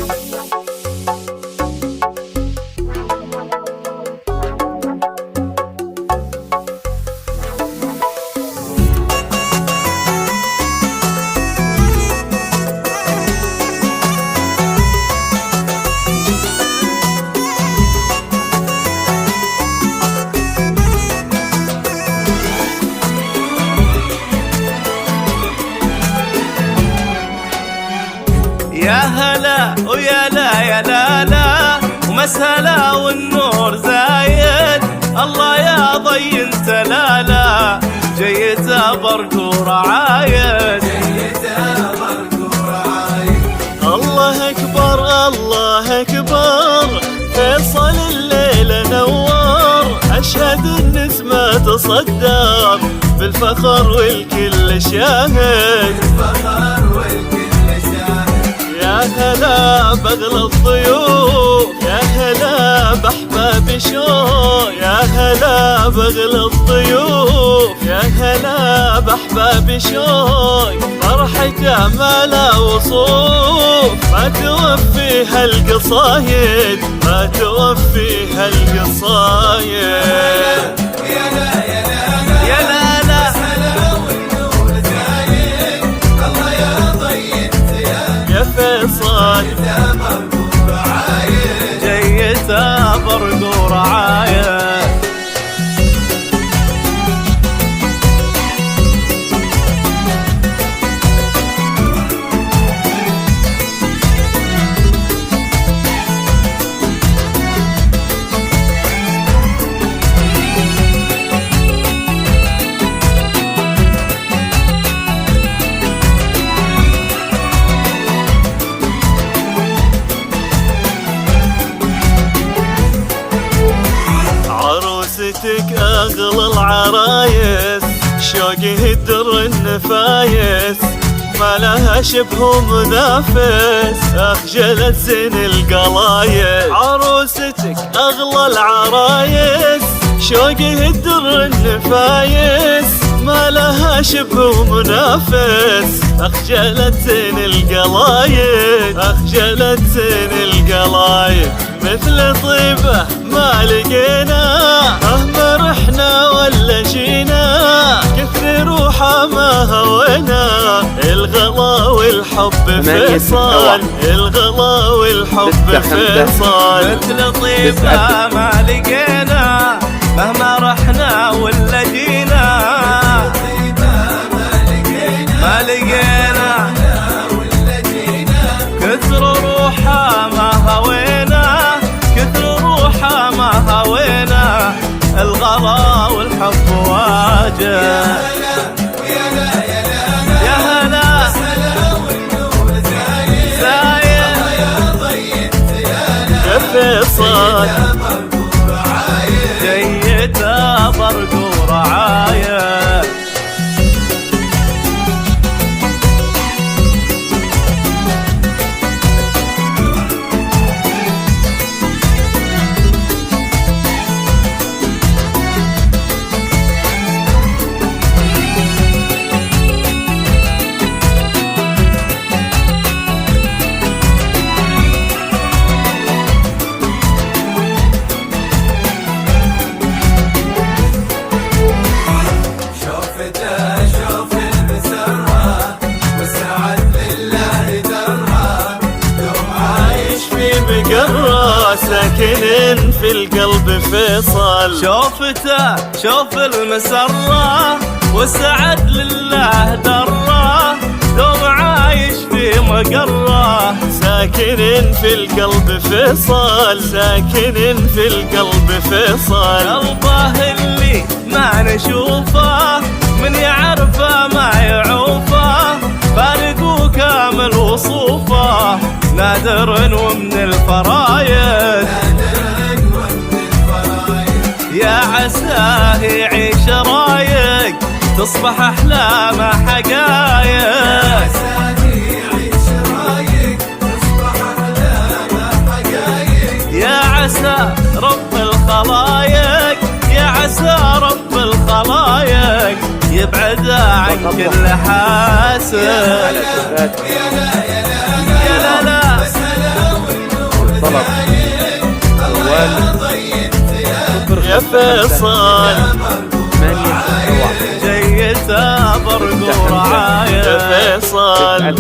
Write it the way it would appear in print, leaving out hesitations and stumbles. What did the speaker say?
يا هلا ويا لا يا لا لا ومسهلا والنور زايد. الله يا ضي انت لا لا جيت برق ورعايد. الله اكبر الله اكبر فيصل الليل نور. اشهد النسمة تصدر بالفخر والكل شاهد. يا هلا بغلى الضيوف يا هلا بأحباب شوق. يا هلا بغلى الضيوف يا هلا بأحباب شوق. فرحته ما لا وصوف ما توفيها القصايد ما توفيها القصايد. فيصل جيت برق ورعاية. عروستك أغلى العرايس شوقي هدر النفايس ما لها شبه منافس أخجلت زين القلايس. عروستك أغلى العرايس شوقي هدر النفايس ما لها شبه منافس أخجلت زين القلايد أخجلت زين القلايد. مثل طيبة ما لقينا مهما رحنا ولا جينا كثر روحه ما هوينا. الغلا والحب فيصل الغلا والحب فيصل. مثل طيبة ما لقينا مهما رحنا ولا جينا ما لقينا كثر روحه ما هوينا كثر روحه ما هوينا. الغلا والحب واجه. يا هلا زايد يا فيصل جيت برق ورعاية. ساكنين في القلب فيصل. شوفته شوف المسرة والسعد لله دره دوم عايش في مقره. ساكنين في القلب فيصل ساكنين في القلب فيصل. قلبه اللي ما نشوفه من يعرفه ما يعوفه فارق كامل وصوفه نادر ومن الفرايد. يا عساه يعيش رايق تصبح أحلامه حقايق. يا عسى رب الخلايق يا عسى رب الخلايق يبعد عن كل حاسد. يا لا يا لا طلب يا فيصل جيته برق ورعاية يا فيصل